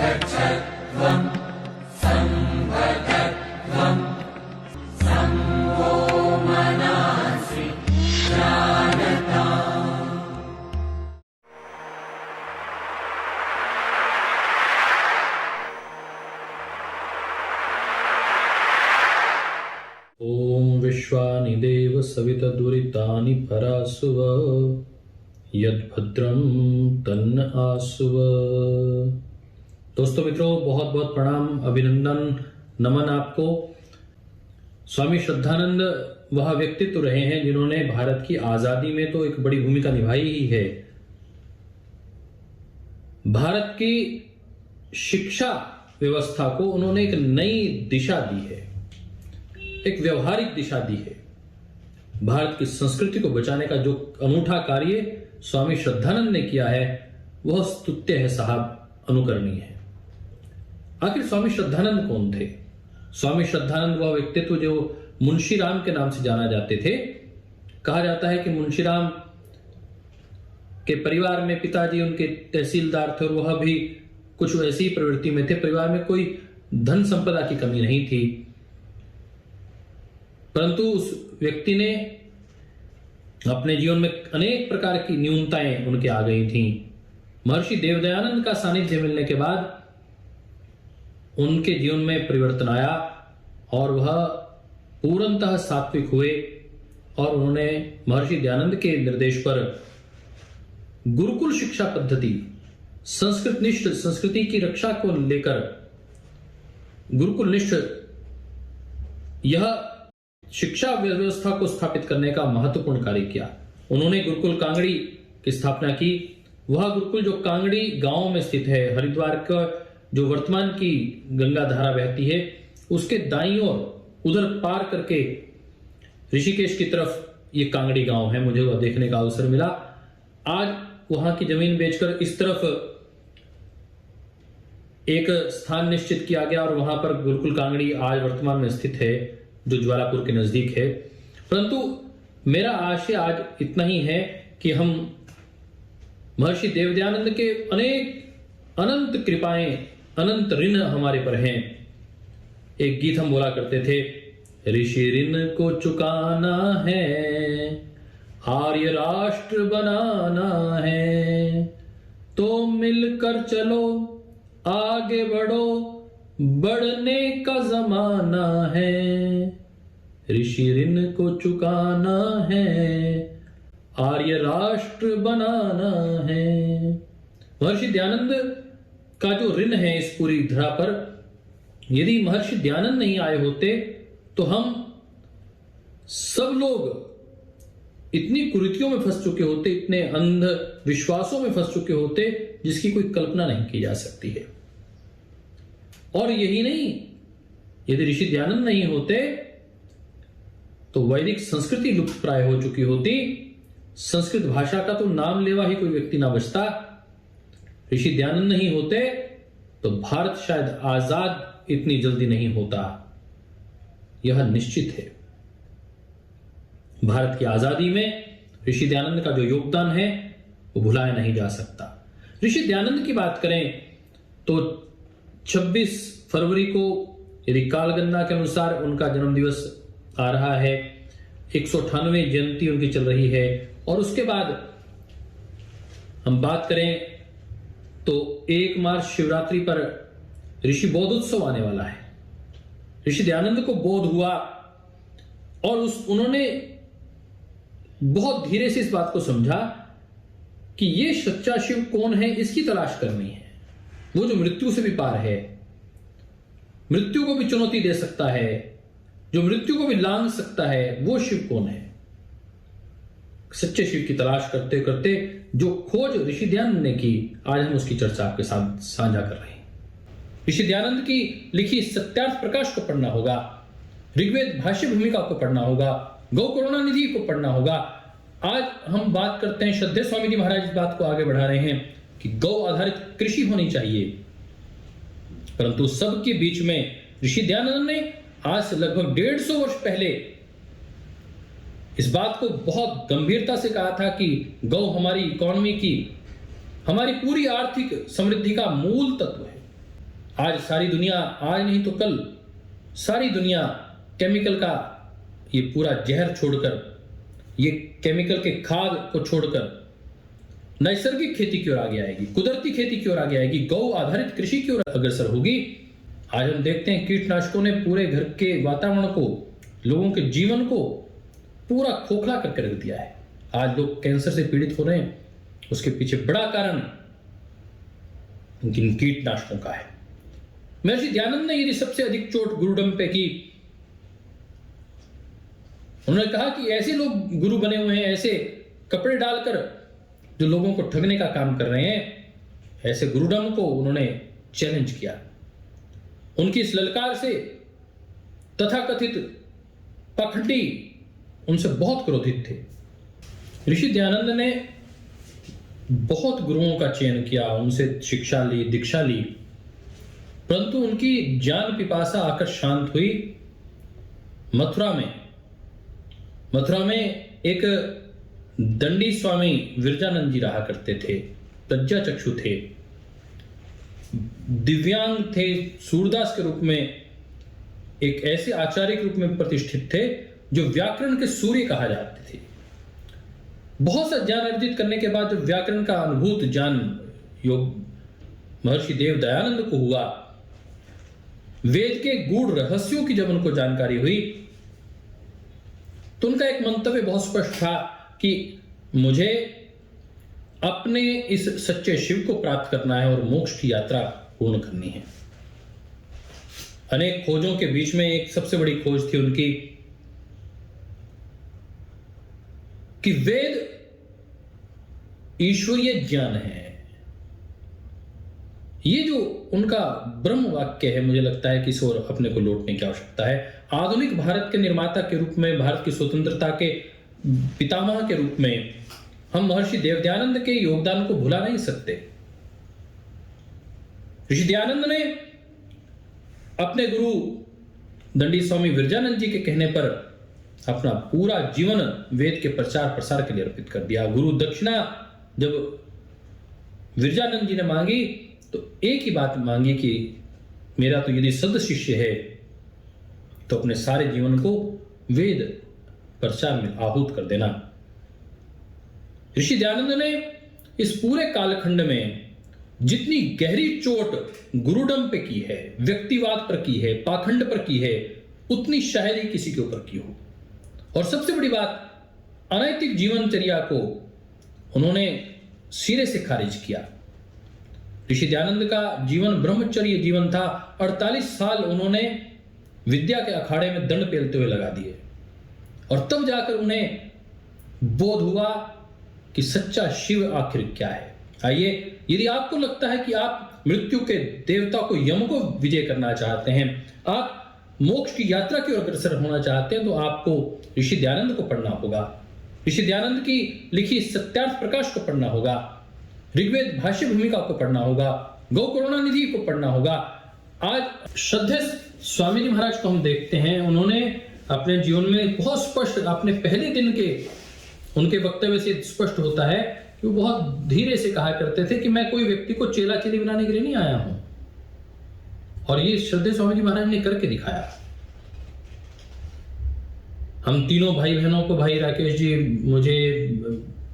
गच्छध्वं संवदध्वं संवो मनांसि जानताम्। ओम विश्वानि देव सवितदुरितानि परासुव यद्भद्रं तन्न आसुव। दोस्तों मित्रों, बहुत बहुत प्रणाम, अभिनंदन, नमन आपको। स्वामी श्रद्धानंद वह व्यक्तित्व रहे हैं जिन्होंने भारत की आजादी में तो एक बड़ी भूमिका निभाई ही है। भारत की शिक्षा व्यवस्था को उन्होंने एक नई दिशा दी है, एक व्यवहारिक दिशा दी है। भारत की संस्कृति को बचाने का जो अनूठा कार्य स्वामी श्रद्धानंद ने किया है वह स्तुत्य है साहब, अनुकरणीय है। आखिर स्वामी श्रद्धानंद कौन थे? स्वामी श्रद्धानंद वह व्यक्तित्व जो मुंशी राम के नाम से जाना जाते थे। कहा जाता है कि मुंशी राम के परिवार में पिताजी उनके तहसीलदार थे और वह भी कुछ ऐसी प्रवृत्ति में थे। परिवार में कोई धन संपदा की कमी नहीं थी, परंतु उस व्यक्ति ने अपने जीवन में अनेक प्रकार की न्यूनताएं उनके आ गई थीं। महर्षि देवदयानंद का सानिध्य मिलने के बाद उनके जीवन में परिवर्तन आया और वह पूर्णतः सात्विक हुए और उन्होंने महर्षि दयानंद के निर्देश पर गुरुकुल शिक्षा पद्धति, संस्कृत निष्ठ संस्कृति की रक्षा को लेकर गुरुकुल निष्ठ यह शिक्षा व्यवस्था को स्थापित करने का महत्वपूर्ण कार्य किया। उन्होंने गुरुकुल कांगड़ी की स्थापना की। वह गुरुकुल जो कांगड़ी गांव में स्थित है, हरिद्वार का जो वर्तमान की गंगा धारा बहती है उसके दाईं ओर उधर पार करके ऋषिकेश की तरफ ये कांगड़ी गांव है। मुझे वह देखने का अवसर मिला। आज वहां की जमीन बेचकर इस तरफ एक स्थान निश्चित किया गया और वहां पर गुरुकुल कांगड़ी आज वर्तमान में स्थित है, जो ज्वालापुर के नजदीक है। परंतु मेरा आशय आज इतना ही है कि हम महर्षि देवदयानंद के अनंत कृपाएं, अनंत ऋण हमारे पर हैं। एक गीत हम बोला करते थे, ऋषि ऋण को चुकाना है, आर्य राष्ट्र बनाना है, तो मिलकर चलो आगे बढ़ो, बढ़ने का जमाना है। ऋषि ऋण को चुकाना है, आर्य राष्ट्र बनाना है। महर्षि दयानंद का जो ऋण है इस पूरी धरा पर, यदि महर्षि दयानंद नहीं आए होते तो हम सब लोग इतनी कुरीतियों में फंस चुके होते, इतने अंध विश्वासों में फंस चुके होते जिसकी कोई कल्पना नहीं की जा सकती है। और यही नहीं, यदि ऋषि दयानंद नहीं होते तो वैदिक संस्कृति लुप्त प्राय हो चुकी होती। संस्कृत भाषा का तो नाम लेवा ही कोई व्यक्ति ना बचता। ऋषि दयानंद नहीं होते तो भारत शायद आजाद इतनी जल्दी नहीं होता। यह निश्चित है। भारत की आजादी में ऋषि दयानंद का जो योगदान है वो भुलाया नहीं जा सकता। ऋषि दयानंद की बात करें तो 26 फरवरी को यदि कालगणना के अनुसार उनका जन्म दिवस आ रहा है, 198वीं जयंती उनकी चल रही है। और उसके बाद हम बात करें तो 1 मार्च शिवरात्रि पर ऋषि बोधोत्सव आने वाला है। ऋषि दयानंद को बोध हुआ और उन्होंने बहुत धीरे से इस बात को समझा कि ये सच्चा शिव कौन है, इसकी तलाश करनी है। वो जो मृत्यु से भी पार है, मृत्यु को भी चुनौती दे सकता है, जो मृत्यु को भी लांघ सकता है, वो शिव कौन है। सच्चे शिव की तलाश करते करते जो खोज ऋषि दयानंद ने की, आज हम उसकी चर्चा आपके साथ साझा कर रहे हैं। ऋषि दयानंद की लिखी सत्यार्थ प्रकाश को पढ़ना होगा, ऋग्वेद भाष्य भूमिका को पढ़ना होगा, गौ करुणा निधि को पढ़ना होगा। आज हम बात करते हैं, श्रद्धेय स्वामी जी महाराज इस बात को आगे बढ़ा रहे हैं कि गौ आधारित कृषि होनी चाहिए। परंतु सबके बीच में ऋषि दयानंद ने आज से लगभग 150 वर्ष पहले इस बात को बहुत गंभीरता से कहा था कि गौ हमारी इकोनॉमी की, हमारी पूरी आर्थिक समृद्धि का मूल तत्व है। आज सारी दुनिया, आज नहीं तो कल सारी दुनिया केमिकल का ये पूरा जहर छोड़कर, ये केमिकल के खाद को छोड़कर नैसर्गिक खेती की ओर आगे आएगी, कुदरती खेती की ओर आगे आएगी, गौ आधारित कृषि की ओर अग्रसर होगी। आज हम देखते हैं कीटनाशकों ने पूरे घर के वातावरण को, लोगों के जीवन को पूरा खोखला करके रख दिया है। आज लोग कैंसर से पीड़ित हो रहे हैं, उसके पीछे बड़ा कारण इन कीटनाशकों का है। महर्षि दयानंद ने यदि सबसे अधिक चोट गुरुडम पे की, उन्होंने कहा कि ऐसे लोग गुरु बने हुए हैं, ऐसे कपड़े डालकर जो लोगों को ठगने का काम कर रहे हैं, ऐसे गुरुडम को उन्होंने चैलेंज किया। उनकी इस ललकार से तथाकथित पाखंडी उनसे बहुत क्रोधित थे। ऋषि दयानंद ने बहुत गुरुओं का चयन किया, उनसे शिक्षा ली, दीक्षा ली, परंतु उनकी ज्ञान पिपासा आकर शांत हुई मथुरा में एक दंडी स्वामी विरजानंद जी रहा करते थे। प्रज्ञा चक्षु थे, दिव्यांग थे, सूरदास के रूप में एक ऐसे आचार्य के रूप में प्रतिष्ठित थे जो व्याकरण के सूर्य कहा जाते थे। बहुत सा ज्ञान अर्जित करने के बाद जब व्याकरण का अनुभूत ज्ञान योग महर्षि देव दयानंद को हुआ, वेद के गूढ़ रहस्यों की जब उनको जानकारी हुई, तो उनका एक मंतव्य बहुत स्पष्ट था कि मुझे अपने इस सच्चे शिव को प्राप्त करना है और मोक्ष की यात्रा पूर्ण करनी है। अनेक खोजों के बीच में एक सबसे बड़ी खोज थी उनकी कि वेद ईश्वरीय ज्ञान है। ये जो उनका ब्रह्म वाक्य है, मुझे लगता है कि इस ओर अपने को लौटने की आवश्यकता है। आधुनिक भारत के निर्माता के रूप में, भारत की स्वतंत्रता के पितामह के रूप में हम महर्षि देव दयानंद के योगदान को भुला नहीं सकते। ऋषि दयानंद ने अपने गुरु दंडी स्वामी विरजानंद जी के कहने पर अपना पूरा जीवन वेद के प्रचार प्रसार के लिए अर्पित कर दिया। गुरु दक्षिणा जब विरजानंद जी ने मांगी तो एक ही बात मांगी कि मेरा तो यदि सद शिष्य है तो अपने सारे जीवन को वेद प्रचार में आहूत कर देना। ऋषि दयानंद ने इस पूरे कालखंड में जितनी गहरी चोट गुरुडम पे की है, व्यक्तिवाद पर की है, पाखंड पर की है, उतनी शायद ही किसी के ऊपर की हो। और सबसे बड़ी बात, अनैतिक जीवनचर्या को उन्होंने सिरे से खारिज किया। ऋषि दयानंद का जीवन ब्रह्मचर्य जीवन था। 48 साल उन्होंने विद्या के अखाड़े में दंड पेलते हुए लगा दिए और तब जाकर उन्हें बोध हुआ कि सच्चा शिव आखिर क्या है। आइए, यदि आपको लगता है कि आप मृत्यु के देवता को, यम को विजय करना चाहते हैं, आप मोक्ष की यात्रा की ओर अग्रसर होना चाहते हैं, तो आपको ऋषि दयानंद को पढ़ना होगा। ऋषि दयानंद की लिखी सत्यार्थ प्रकाश को पढ़ना होगा, ऋग्वेद भाष्य भूमिका को पढ़ना होगा, गौ करुणानिधि को पढ़ना होगा। आज श्रद्धेय स्वामी जी महाराज को हम देखते हैं, उन्होंने अपने जीवन में बहुत स्पष्ट, अपने पहले दिन के उनके वक्तव्य से स्पष्ट होता है कि वो बहुत धीरे से कहा करते थे कि मैं कोई व्यक्ति को चेला चेली बनाने के लिए नहीं आया हूं, और ये श्रद्धेय स्वामी जी महाराज ने करके दिखाया। हम तीनों भाई बहनों को, भाई राकेश जी, मुझे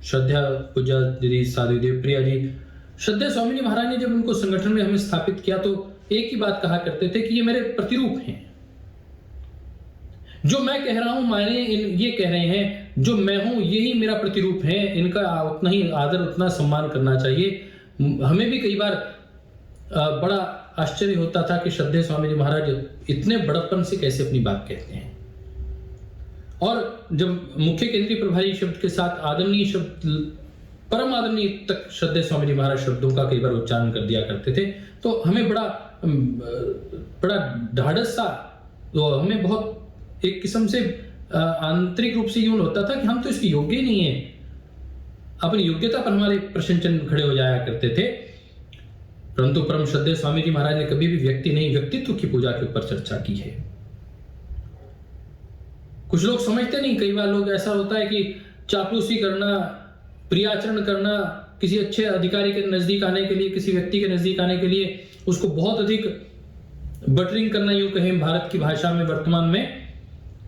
श्रद्धा पूजा दीदी, साधु देव प्रिया जी, श्रद्धेय स्वामी जी महाराज ने जब उनको संगठन में हमें स्थापित किया तो एक ही बात कहा करते थे कि ये मेरे प्रतिरूप हैं। जो मैं कह रहा हूं माने ये कह रहे हैं, जो मैं हूं यही मेरा प्रतिरूप है, इनका उतना ही आदर, उतना सम्मान करना चाहिए। हमें भी कई बार बड़ा आश्चर्य होता था कि श्रद्धेय स्वामी जी महाराज इतने बड़प्पन से कैसे अपनी बात कहते हैं। और जब मुख्य केंद्रीय प्रभारी शब्द के साथ आदरणीय शब्द, परम आदरणीय तक श्रद्धेय स्वामी जी महाराज शब्दों का कई बार उच्चारण कर दिया करते थे, तो हमें बड़ा ढाढ़स सा, तो हमें बहुत एक किस्म से आंतरिक रूप से यूं होता था कि हम तो इसके योग्य ही नहीं है। अपनी योग्यता पर हमारे प्रश्न चिन्ह खड़े हो जाया करते थे। परंतु परम श्रद्धेय स्वामी जी महाराज ने कभी भी व्यक्ति नहीं, व्यक्तित्व की पूजा के ऊपर चर्चा की है। कुछ लोग समझते नहीं, कई बार लोग ऐसा होता है कि चापलूसी करना, प्रियाचरण करना, किसी अच्छे अधिकारी के नजदीक आने के लिए, किसी व्यक्ति के नजदीक आने के लिए उसको बहुत अधिक बटरिंग करना, यूं कहें भारत की भाषा में वर्तमान में,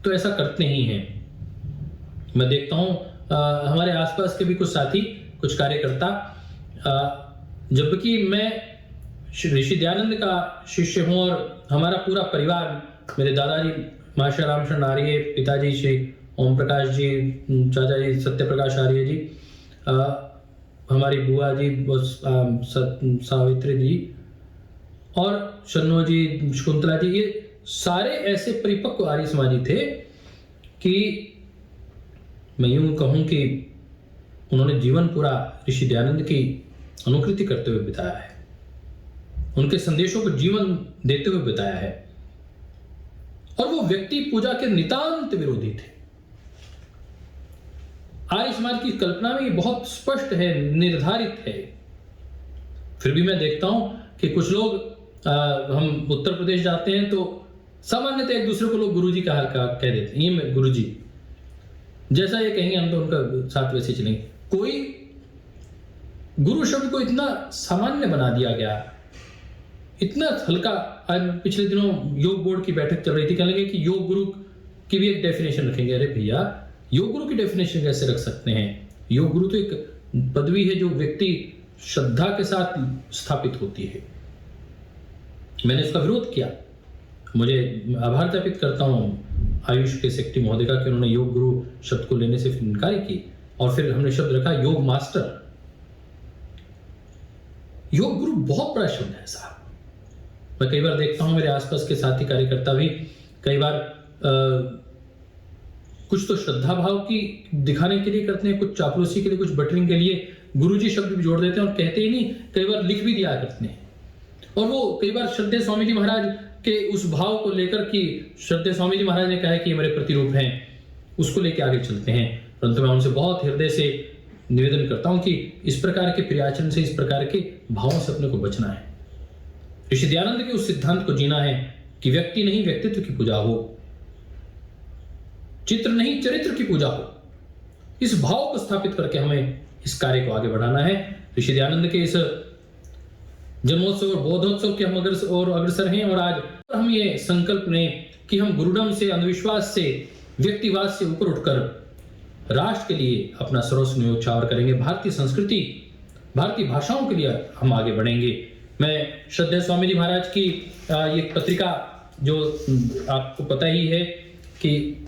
तो ऐसा करते ही हैं। मैं देखता हूं हमारे आसपास के भी कुछ साथी, कुछ कार्यकर्ता, जबकि मैं ऋषि दयानंद का शिष्य हूं और हमारा पूरा परिवार, मेरे दादाजी महाशय रामचंद्र आर्य, पिताजी श्री ओम प्रकाश जी, चाचा जी सत्य प्रकाश आर्य जी, हमारी बुआ जी सावित्री जी और शन्नो जी, शकुंतला जी, ये सारे ऐसे परिपक्व आर्य समाजी थे कि मैं यूं कहूं कि उन्होंने जीवन पूरा ऋषि दयानंद की अनुकृति करते हुए बिताया है, उनके संदेशों को जीवन देते हुए बिताया है। और वो व्यक्ति पूजा के नितांत विरोधी थे। आर्य समाज की कल्पना में ये बहुत स्पष्ट है, निर्धारित है। फिर भी मैं देखता हूं कि कुछ लोग, हम उत्तर प्रदेश जाते हैं तो सामान्यतः एक दूसरे को लोग गुरुजी कह देते हैं, ये गुरुजी जैसा ये कहेंगे हम तो उनका साथ वैसे चलेंगे। कोई गुरु शब्द को इतना सामान्य बना दिया गया, इतना हल्का। आज पिछले दिनों योग बोर्ड की बैठक चल रही थी, कहने लगे कि योग गुरु की भी एक डेफिनेशन रखेंगे। अरे भैया, योग गुरु की डेफिनेशन कैसे रख सकते हैं? योग गुरु तो एक पदवी है जो व्यक्ति श्रद्धा के साथ स्थापित होती है। मैंने इसका विरोध किया। मुझे आभार ज्ञापित करता हूं आयुष के सेक्रेटरी महोदय का कि उन्होंने योग गुरु शब्द को लेने से इनकार की और फिर हमने शब्द रखा योग मास्टर। योग गुरु बहुत बड़ा शब्द है साहब। मैं कई बार देखता हूं मेरे आसपास के साथी कार्यकर्ता भी कई बार कुछ तो श्रद्धा भाव की दिखाने के लिए करते हैं, कुछ चापलूसी के लिए, कुछ बटरिंग के लिए गुरुजी शब्द भी जोड़ देते हैं और कहते ही नहीं, कई बार लिख भी दिया करते हैं। और वो कई बार श्रद्धेय स्वामी जी महाराज के उस भाव को लेकर कि श्रद्धेय स्वामी जी महाराज ने कहा है कि ये मेरे प्रतिरूप हैं, उसको लेके आगे चलते हैं। परंतु मैं उनसे बहुत हृदय से निवेदन करता हूं कि इस प्रकार के प्रियाचरण से, इस प्रकार के भावों से अपने को बचना है। ऋषि दयानंद के उस सिद्धांत को जीना है कि व्यक्ति नहीं व्यक्तित्व की पूजा हो, चित्र नहीं चरित्र की पूजा हो। इस भाव को स्थापित करके हमें इस कार्य को आगे बढ़ाना है। ऋषि दयानंद के इस जन्मोत्सव और बोधोत्सव के हम अग्रसर हैं और आज हम ये संकल्प लें कि हम गुरुडम से, अंधविश्वास से, व्यक्तिवाद से ऊपर उठकर राष्ट्र के लिए अपना सर्वस्व न्योछावर करेंगे। भारतीय संस्कृति, भारतीय भाषाओं के लिए हम आगे बढ़ेंगे। मैं श्रद्धेय स्वामी जी महाराज की ये पत्रिका, जो आपको पता ही है कि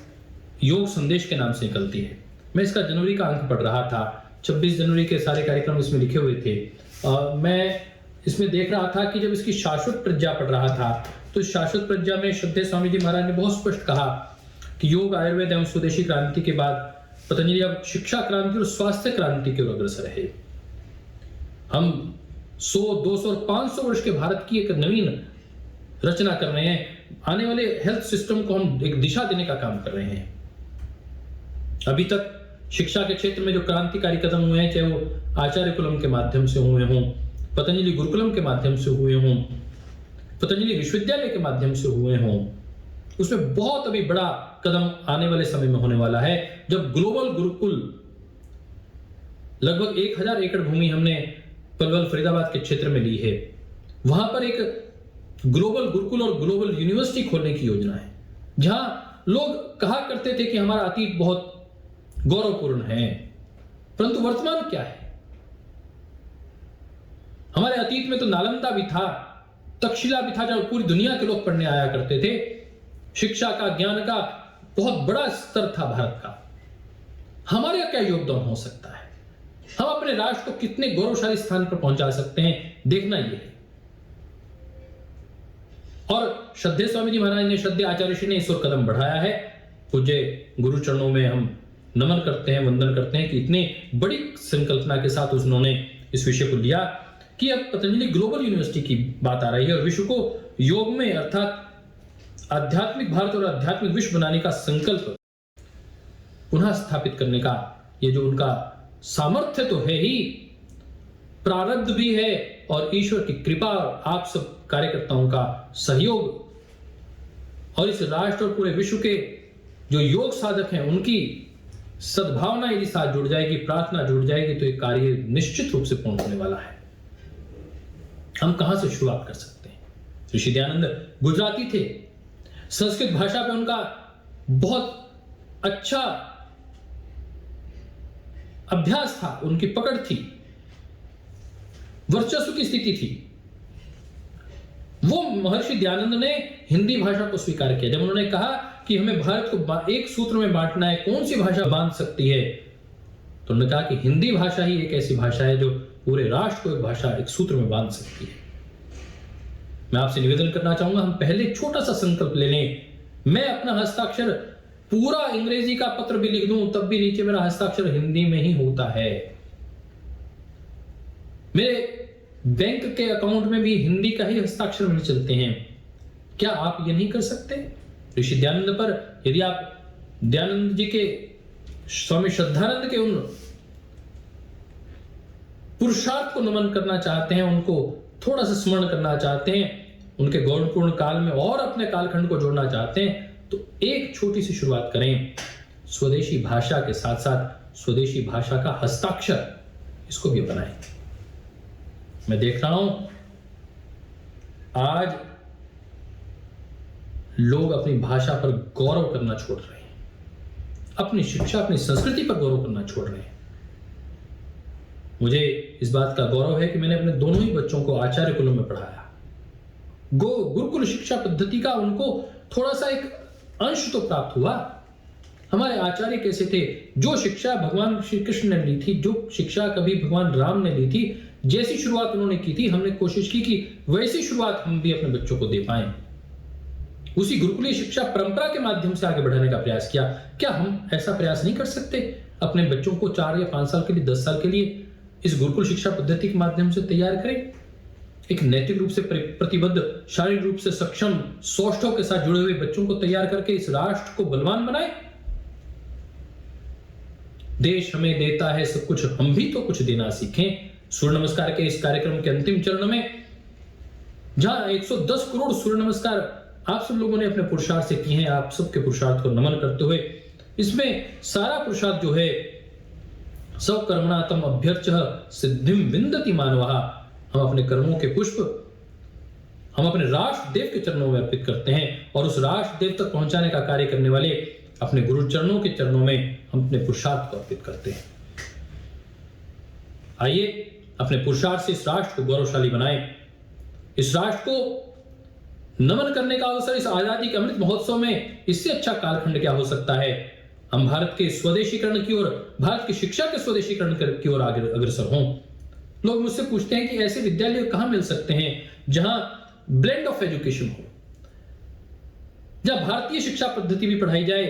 योग संदेश के नाम से निकलती है, मैं इसका जनवरी का अंक पढ़ रहा था। 26 जनवरी के सारे कार्यक्रम इसमें लिखे हुए थे। मैं इसमें देख रहा था कि जब इसकी शाश्वत प्रज्ञा पढ़ रहा था तो शाश्वत प्रज्ञा में श्रद्धेय स्वामी जी महाराज ने बहुत स्पष्ट कहा कि योग, आयुर्वेद एवं स्वदेशी क्रांति के बाद पतंजलि अब शिक्षा क्रांति और स्वास्थ्य क्रांति की ओर अग्रसर है। हम 100, 200 और 500 वर्ष के भारत की एक नवीन रचना कर रहे हैं। आने वाले हेल्थ सिस्टम को हम एक दिशा देने का काम कर रहे हैं। अभी तक शिक्षा के क्षेत्र में जो क्रांतिकारी कदम हुए हैं, चाहे वो आचार्य कुलम के माध्यम से हुए हों, पतंजलि गुरुकुलम के माध्यम से हुए हों, पतंजलि विश्वविद्यालय के माध्यम से हुए हों, उसमें बहुत अभी बड़ा कदम आने वाले समय में होने वाला है, जब ग्लोबल गुरुकुल, लगभग 1000 एकड़ भूमि हमने पलवल फरीदाबाद के क्षेत्र में ली है। वहां पर एक ग्लोबल गुरुकुल और ग्लोबल यूनिवर्सिटी खोलने की योजना है, जहां लोग कहा करते थे कि हमारा अतीत बहुत गौरवपूर्ण है, परंतु वर्तमान क्या है? हमारे अतीत में तो नालंदा भी था, तक्षशिला भी था, जब पूरी दुनिया के लोग पढ़ने आया करते थे। शिक्षा का, ज्ञान का बहुत बड़ा स्तर था भारत का। हमारे क्या योगदान हो सकता है? हम अपने राष्ट्र को कितने गौरवशाली स्थान पर पहुंचा सकते हैं, देखना यह है। और श्रद्धेय स्वामी जी महाराज ने, श्रद्धेय आचार्य श्री ने इस ओर कदम बढ़ाया है। पूज्य गुरु चरणों में हम नमन करते हैं, वंदन करते हैं कि इतनी बड़ी संकल्पना के साथ उन्होंने इस विषय को लिया कि अब पतंजलि ग्लोबल यूनिवर्सिटी की बात आ रही है और विश्व को योग में, अर्थात आध्यात्मिक भारत और आध्यात्मिक विश्व बनाने का संकल्प पुनः स्थापित करने का ये जो उनका सामर्थ्य तो है ही, प्रारब्ध भी है और ईश्वर की कृपा, आप सब कार्यकर्ताओं का सहयोग और इस राष्ट्र और पूरे विश्व के जो योग साधक हैं उनकी सद्भावना यदि साथ जुड़ जाएगी, प्रार्थना जुड़ जाएगी, तो ये कार्य निश्चित रूप से पूर्ण होने वाला है। हम कहां से शुरुआत कर सकते हैं? ऋषि दयानंद गुजराती थे, संस्कृत भाषा पे उनका बहुत अच्छा अभ्यास था, उनकी पकड़ थी, वर्चस्व की स्थिति थी। वो महर्षि दयानंद ने हिंदी भाषा को स्वीकार किया। जब उन्होंने कहा कि हमें भारत को एक सूत्र में बांटना है, कौन सी भाषा बांध सकती है, तो उन्होंने कहा कि हिंदी भाषा ही एक ऐसी भाषा है जो पूरे राष्ट्र को एक भाषा, एक सूत्र में बांध सकती है। मैं आपसे निवेदन करना चाहूंगा, हम पहले छोटा सा संकल्प ले लें। मैं अपना हस्ताक्षर पूरा अंग्रेजी का पत्र भी लिख दूं तब भी नीचे मेरा हस्ताक्षर हिंदी में ही होता है। मेरे बैंक के अकाउंट में भी हिंदी का ही हस्ताक्षर मिल चलते हैं। क्या आप ये नहीं कर सकते? ऋषि दयानंद पर यदि आप दयानंद जी के, स्वामी श्रद्धानंद के उन पुरुषार्थ को नमन करना चाहते हैं, उनको थोड़ा सा स्मरण करना चाहते हैं, उनके गौरवपूर्ण काल में और अपने कालखंड को जोड़ना चाहते हैं, तो एक छोटी सी शुरुआत करें। स्वदेशी भाषा के साथ साथ स्वदेशी भाषा का हस्ताक्षर, इसको भी अपनाएं। मैं देख रहा हूं आज लोग अपनी भाषा पर गौरव करना छोड़ रहे हैं, अपनी शिक्षा, अपनी संस्कृति पर गौरव करना छोड़ रहे हैं। मुझे इस बात का गौरव है कि मैंने अपने दोनों ही बच्चों को आचार्य कुलों में पढ़ाया। गुरुकुल शिक्षा पद्धति का उनको थोड़ा सा एक अंश तो प्राप्त हुआ। हमारे आचार्य कैसे थे, जो शिक्षा भगवान श्री कृष्ण ने ली थी, जो शिक्षा कभी भगवान राम ने ली थी, जैसी शुरुआत उन्होंने की थी, हमने कोशिश की कि वैसी शुरुआत हम भी अपने बच्चों को दे पाएं। उसी गुरुकुलीय शिक्षा परंपरा के माध्यम से आगे बढ़ाने का प्रयास किया। क्या हम ऐसा प्रयास नहीं कर सकते? अपने बच्चों को 4 या 5 साल के लिए, 10 साल के लिए इस गुरुकुल शिक्षा पद्धति के माध्यम से तैयार करें। एक नैतिक रूप से प्रतिबद्ध, शारीरिक रूप से सक्षम, सौष्ठव के साथ जुड़े हुए बच्चों को तैयार करके इस राष्ट्र को बलवान बनाए। देश हमें देता है सब कुछ, हम भी तो कुछ देना सीखें। सूर्य नमस्कार के इस कार्यक्रम के अंतिम चरण में, जहां 110 करोड़ सूर्य नमस्कार आप सब लोगों ने अपने पुरुषार्थ से किए हैं, आप सबके पुरुषार्थ को नमन करते हुए, इसमें सारा पुरुषार्थ जो है, सब कर्मणातम अभ्यर्चः सिद्धिम विन्दति मानवः, हम अपने कर्मों के पुष्प हम अपने राष्ट्र देव के चरणों में अर्पित करते हैं, और उस राष्ट्र देव तक पहुंचाने का कार्य करने वाले अपने गुरु चरणों के चरणों में हम अपने पुरुषार्थ को अर्पित करते हैं। आइए अपने पुरुषार्थ से इस राष्ट्र को गौरवशाली बनाएं। इस राष्ट्र को नमन करने का अवसर इस आजादी के अमृत महोत्सव में, इससे अच्छा कालखंड क्या हो सकता है? हम भारत के स्वदेशीकरण की ओर, भारत की शिक्षा के स्वदेशीकरण की ओर अग्रसर हों। लोग मुझसे पूछते हैं कि ऐसे विद्यालय कहां मिल सकते हैं जहां ब्लेंड ऑफ एजुकेशन हो, जहां भारतीय शिक्षा पद्धति भी पढ़ाई जाए,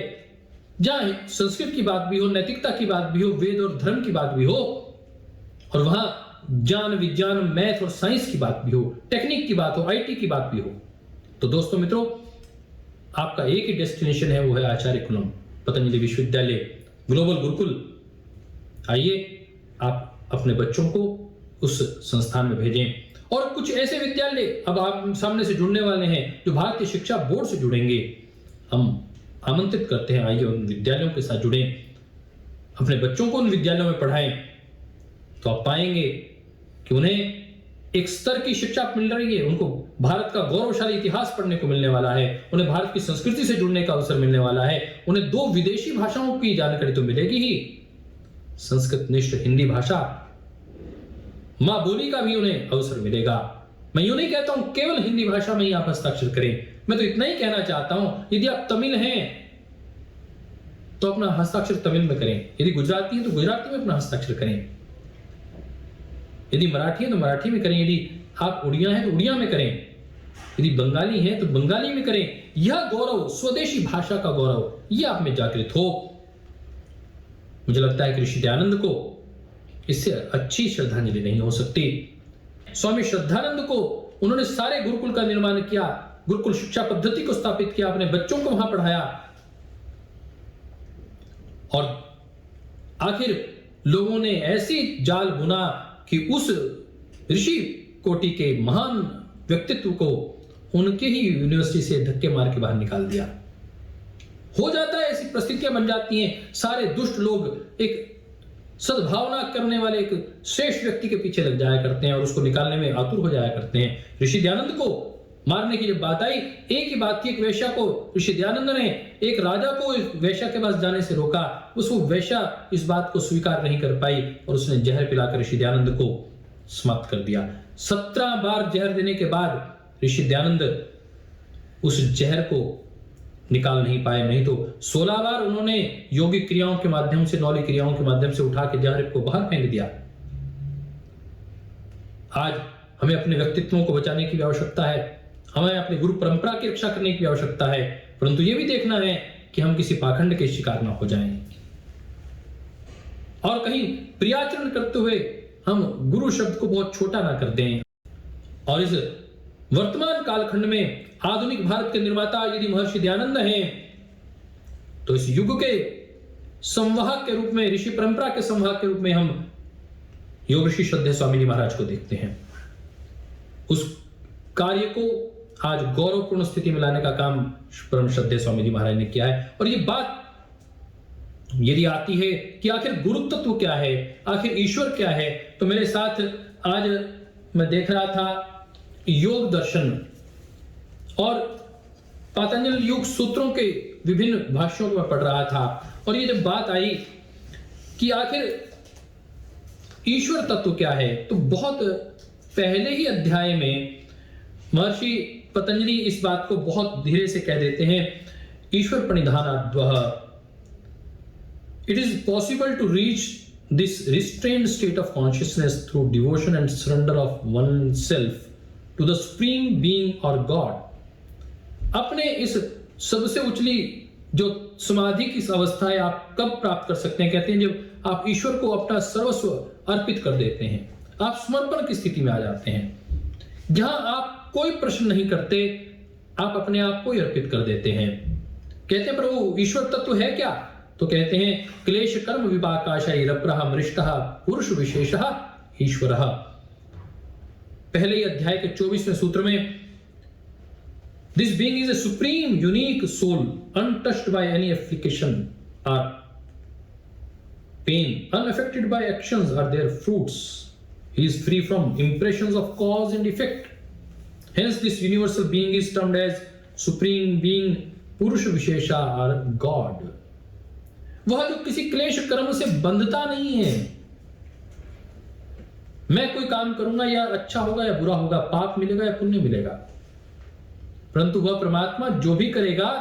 जहां संस्कृत की बात भी हो, नैतिकता की बात भी हो, वेद और धर्म की बात भी हो, और वहां ज्ञान, विज्ञान, मैथ और साइंस की बात भी हो, टेक्निक की बात हो, आईटी की बात भी हो। तो दोस्तों मित्रों, आपका एक ही डेस्टिनेशन है, वो है आचार्य कुलम पतंजलि विश्वविद्यालय ग्लोबल गुरुकुल। आइए आप अपने बच्चों को उस संस्थान में भेजें। और कुछ ऐसे विद्यालय अब आप सामने से जुड़ने वाले हैं जो भारतीय शिक्षा बोर्ड से जुड़ेंगे। हम आमंत्रित करते हैं, आइए उन विद्यालयों के साथ जुड़ें, अपने बच्चों को उन विद्यालयों में पढ़ाएं। तो आप पाएंगे कि उन्हें एक स्तर की शिक्षा मिल रही है, उनको भारत का गौरवशाली इतिहास पढ़ने को मिलने वाला है, उन्हें भारत की संस्कृति से जुड़ने का अवसर मिलने वाला है, उन्हें 2 विदेशी भाषाओं की जानकारी तो मिलेगी ही, संस्कृत निष्ठ हिंदी भाषा, मां बोली का भी उन्हें अवसर मिलेगा। मैं यूं नहीं कहता हूं केवल हिंदी भाषा में ही आप हस्ताक्षर करें, मैं तो इतना ही कहना चाहता हूं, यदि आप तमिल हैं तो अपना हस्ताक्षर तमिल में करें, यदि गुजराती हैं तो गुजराती में अपना हस्ताक्षर करें, यदि मराठी है तो मराठी में करें, यदि आप उड़िया हैं तो उड़िया में करें, यदि बंगाली हैं तो बंगाली में करें। यह गौरव, स्वदेशी भाषा का गौरव, यह आप में जागृत हो। मुझे लगता है कि ऋषि दयानंद को इससे अच्छी श्रद्धांजलि नहीं हो सकती। स्वामी श्रद्धानंद को, उन्होंने सारे गुरुकुल का निर्माण किया, गुरुकुल शिक्षा पद्धति को स्थापित किया, अपने बच्चों को वहां पढ़ाया, और आखिर लोगों ने ऐसी जाल बुना कि उस ऋषि कोटि के महान व्यक्तित्व को उनके ही यूनिवर्सिटी से धक्के मार के बाहर निकाल दिया। हो जाता है, ऐसी परिस्थितियां बन जाती हैं। सारे दुष्ट लोग एक सद्भावना करने वाले एक श्रेष्ठ व्यक्ति के पीछे लग जाया करते हैं और उसको निकालने में आतुर हो जाया करते हैं। ऋषि दयानंद को मारने की जब बात आई, एक ही बात थी, एक वेश्या को ऋषि दयानंद ने एक राजा को इस वेश्या के पास जाने से रोका। उसको वेश्या इस बात को स्वीकार नहीं कर पाई और उसने जहर पिलाकर ऋषि दयानंद को समाप्त कर दिया। 17 बार जहर देने के बाद ऋषि दयानंद उस जहर को निकाल नहीं पाए, नहीं तो 16 बार उन्होंने योगिक क्रियाओं के माध्यम से, नौली क्रियाओं के माध्यम से उठा के जहर को बाहर फेंक दिया। आज हमें अपने व्यक्तित्वों को बचाने की भी आवश्यकता है, हमें अपनी गुरु परंपरा की रक्षा करने की आवश्यकता है, परंतु यह भी देखना है कि हम किसी पाखंड के शिकार ना हो जाएं और कहीं प्रियाचरण करते हुए हम गुरु शब्द को बहुत छोटा ना कर दें। और इस वर्तमान कालखंड में आधुनिक भारत के निर्माता यदि महर्षि दयानंद हैं, तो इस युग के संवाहक के रूप में, ऋषि परंपरा के संवाहक के रूप में हम योग ऋषि श्रद्धेय स्वामी जी महाराज को देखते हैं। उस कार्य को आज गौरवपूर्ण स्थिति में लाने का काम परम श्रद्धेय स्वामी जी महाराज ने किया है। और ये बात यदि आती है कि आखिर गुरु तत्व क्या है, आखिर ईश्वर क्या है, तो मेरे साथ आज मैं देख रहा था योग दर्शन और पतंजल योग सूत्रों के विभिन्न भाष्यों को मैं पढ़ रहा था, और ये जब बात आई कि आखिर ईश्वर तत्व क्या है, तो बहुत पहले ही अध्याय में महर्षि पतंजलि इस बात को बहुत धीरे से कह देते हैं, ईश्वर प्रणिधानाद्वः it is possible to reach this restrained state of consciousness through devotion and surrender of oneself to the supreme being or God। अपने इस सबसे उचली जो समाधि की अवस्था है आप कब प्राप्त कर सकते हैं? कहते हैं जब आप ईश्वर को अपना सर्वस्व अर्पित कर देते हैं, आप समर्पण की स्थिति में आ जाते हैं, जहां आप कोई प्रश्न नहीं करते, आप अपने आप को ही अर्पित कर देते हैं। कहते हैं प्रभु ईश्वर तत्व है क्या? तो कहते हैं क्लेश कर्म विपाकाशय रप्रह मृष्टः पुरुष विशेषः ईश्वरः। पहले ही अध्याय के 24वें सूत्र में this being is a supreme unique soul untouched by any application और पेन, अनअफेक्टेड बाय एक्शंस और their fruits. He is free from impressions of cause and effect. Hence this universal being is termed as supreme being, पुरुष विशेषा और God. वह जो किसी क्लेश कर्म से बंधता नहीं है, मैं कोई काम करूंगा या अच्छा होगा या बुरा होगा, पाप मिलेगा या पुण्य मिलेगा, परंतु वह परमात्मा जो भी करेगा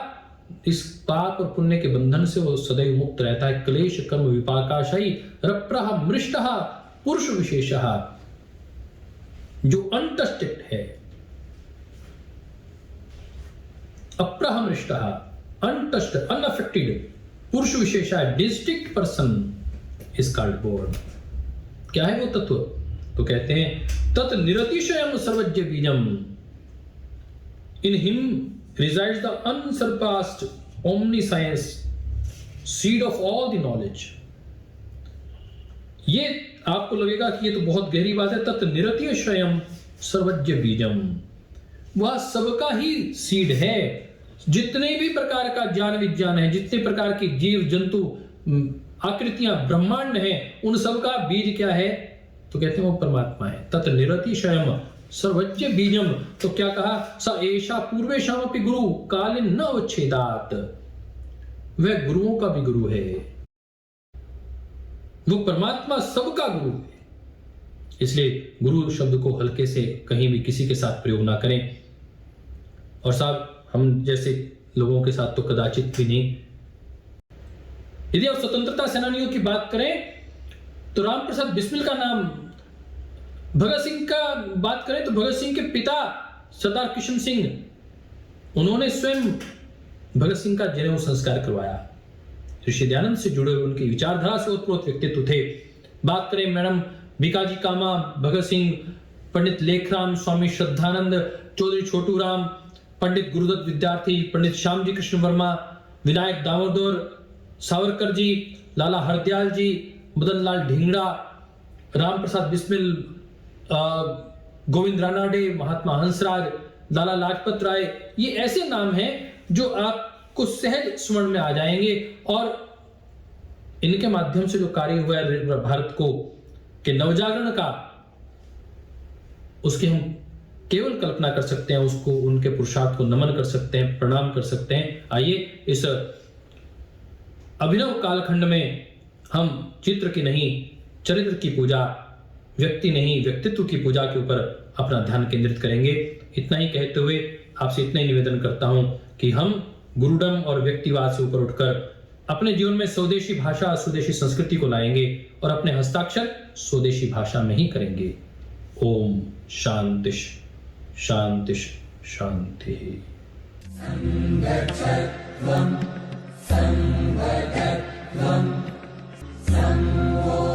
इस पाप और पुण्य के बंधन से वो सदैव मुक्त रहता है। क्लेश कर्म विपाकाशयी रप्रह मृष्टः पुरुष विशेषः, जो अनटस्टेड है, अप्रहमृष्टः अनटस्टेड, अनअफेक्टेड, पुरुष विशेषा distinct person is called born. क्या है वो तत्व? तो कहते हैं तत् निरतिशयम सर्वज्ञ बीजम, in him resides the unsurpassed omniscience, seed of all the knowledge. ये आपको लगेगा कि ये तो बहुत गहरी बात है। तत् निरतिशयम सर्वज्ञ बीजम, वह सबका ही सीड है। जितने भी प्रकार का ज्ञान विज्ञान है, जितने प्रकार की जीव जंतु आकृतियां ब्रह्मांड हैं, उन सब का बीज क्या है? तो कहते हैं वो परमात्मा है। तत् निरतिशयम सर्वज्ञ बीजम। तो क्या कहा? स एषा पूर्वेषामपि गुरु कालीन न उच्छेदात्, वह गुरुओं का भी गुरु है, वो परमात्मा सबका गुरु है। इसलिए गुरु शब्द को हल्के से कहीं भी किसी के साथ प्रयोग ना करें, और साहब हम जैसे लोगों के साथ तो कदाचित भी नहीं। यदि आप स्वतंत्रता सेनानियों की बात करें तो राम प्रसाद बिस्मिल का नाम, भगत सिंह का बात करें तो भगत सिंह के पिता सरदार किशन सिंह, उन्होंने स्वयं भगत सिंह का जनेऊ संस्कार करवाया। ऋषि दयानंद से जुड़े हुए उनकी विचारधारा से ओतप्रोत व्यक्तित्व थे। बात करें मैडम भिकाजी कामा, भगत सिंह, पंडित लेखराम, स्वामी श्रद्धानंद, चौधरी छोटू राम, पंडित गुरुदत्त विद्यार्थी, पंडित श्यामजी कृष्ण वर्मा, विनायक दामोदर सावरकर जी, लाला हरदयाल जी, मदन लाल ढींगड़ा, राम प्रसाद बिस्मिल, गोविंद रानाडे, महात्मा हंसराज, लाला लाजपत राय, ये ऐसे नाम हैं जो आपको सहज स्मरण में आ जाएंगे। और इनके माध्यम से जो कार्य हुआ है भारत को के नवजागरण का, उसके हम केवल कल्पना कर सकते हैं, उसको उनके पुरुषार्थ को नमन कर सकते हैं, प्रणाम कर सकते हैं। आइए इस अभिनव कालखंड में हम चित्र की नहीं चरित्र की पूजा, व्यक्ति नहीं व्यक्तित्व की पूजा के ऊपर अपना ध्यान केंद्रित करेंगे। इतना ही कहते हुए आपसे इतना ही निवेदन करता हूं कि हम गुरुडम और व्यक्तिवाद से ऊपर उठकर अपने जीवन में स्वदेशी भाषा, स्वदेशी संस्कृति को लाएंगे और अपने हस्ताक्षर स्वदेशी भाषा में ही करेंगे। ओम शांति शांति शांति। संगच्छध्वं संवदध्वं संवो